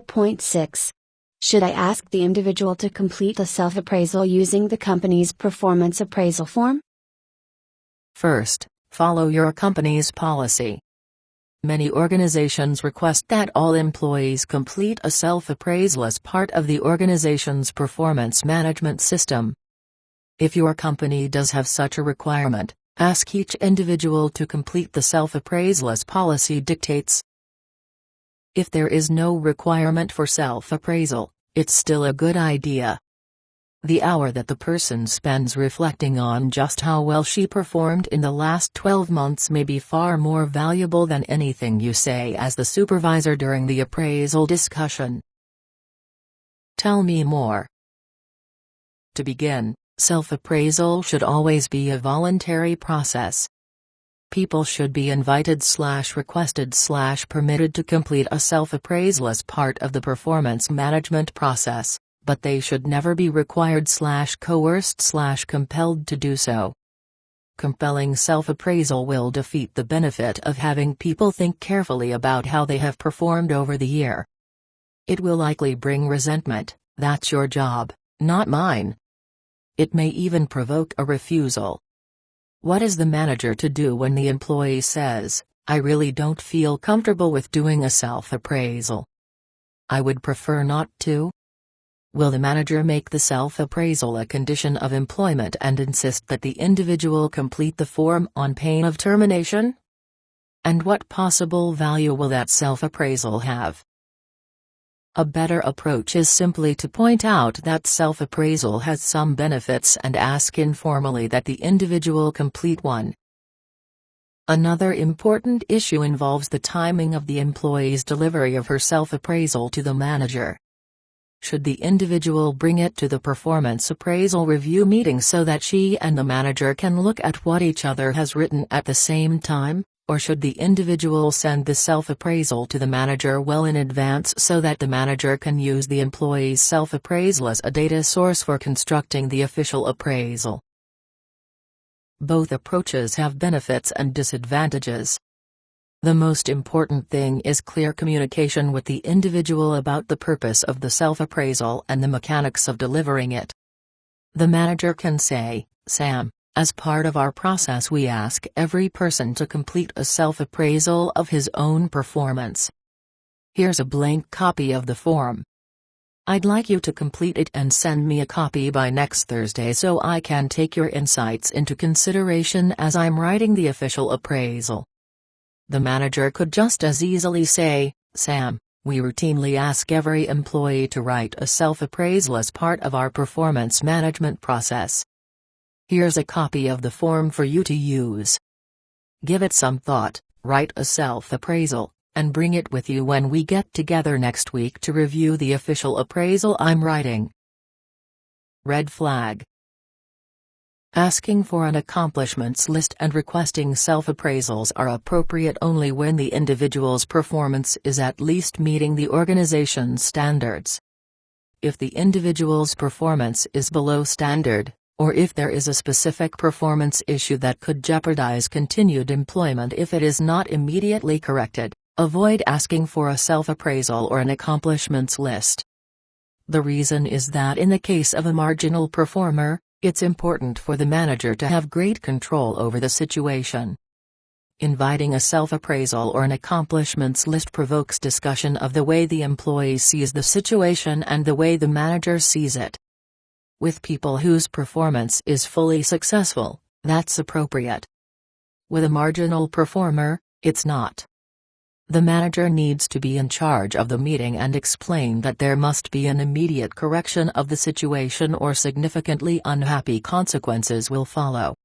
4.6. Should I ask the individual to complete a self-appraisal using the company's performance appraisal form? First, follow your company's policy. Many organizations request that all employees complete a self-appraisal as part of the organization's performance management system. If your company does have such a requirement, ask each individual to complete the self-appraisal as policy dictates. If there is no requirement for self-appraisal, it's still a good idea. The hour that the person spends reflecting on just how well she performed in the last 12 months may be far more valuable than anything you say as the supervisor during the appraisal discussion. Tell me more. To begin, self-appraisal should always be a voluntary process. People should be invited/requested/permitted to complete a self-appraisal as part of the performance management process, but they should never be required/coerced/compelled to do so. Compelling self-appraisal will defeat the benefit of having people think carefully about how they have performed over the year. It will likely bring resentment. That's your job, not mine. It may even provoke a refusal. What is the manager to do when the employee says, "I really don't feel comfortable with doing a self-appraisal. I would prefer not to"? Will the manager make the self-appraisal a condition of employment and insist that the individual complete the form on pain of termination? And what possible value will that self-appraisal have? A better approach is simply to point out that self-appraisal has some benefits and ask informally that the individual complete one. Another important issue involves the timing of the employee's delivery of her self-appraisal to the manager. Should the individual bring it to the performance appraisal review meeting so that she and the manager can look at what each other has written at the same time? Or should the individual send the self-appraisal to the manager well in advance so that the manager can use the employee's self-appraisal as a data source for constructing the official appraisal? Both approaches have benefits and disadvantages. The most important thing is clear communication with the individual about the purpose of the self-appraisal and the mechanics of delivering it. The manager can say, "Sam, as part of our process we ask every person to complete a self-appraisal of his own performance. Here's a blank copy of the form. I'd like you to complete it and send me a copy by next Thursday so I can take your insights into consideration as I'm writing the official appraisal." The manager could just as easily say, "Sam, we routinely ask every employee to write a self-appraisal as part of our performance management process. Here's a copy of the form for you to use. Give it some thought, write a self-appraisal, and bring it with you when we get together next week to review the official appraisal I'm writing." Red flag. Asking for an accomplishments list and requesting self-appraisals are appropriate only when the individual's performance is at least meeting the organization's standards. If the individual's performance is below standard, or if there is a specific performance issue that could jeopardize continued employment if it is not immediately corrected, avoid asking for a self-appraisal or an accomplishments list. The reason is that in the case of a marginal performer, it's important for the manager to have great control over the situation. Inviting a self-appraisal or an accomplishments list provokes discussion of the way the employee sees the situation and the way the manager sees it. With people whose performance is fully successful, that's appropriate. With a marginal performer, it's not. The manager needs to be in charge of the meeting and explain that there must be an immediate correction of the situation or significantly unhappy consequences will follow.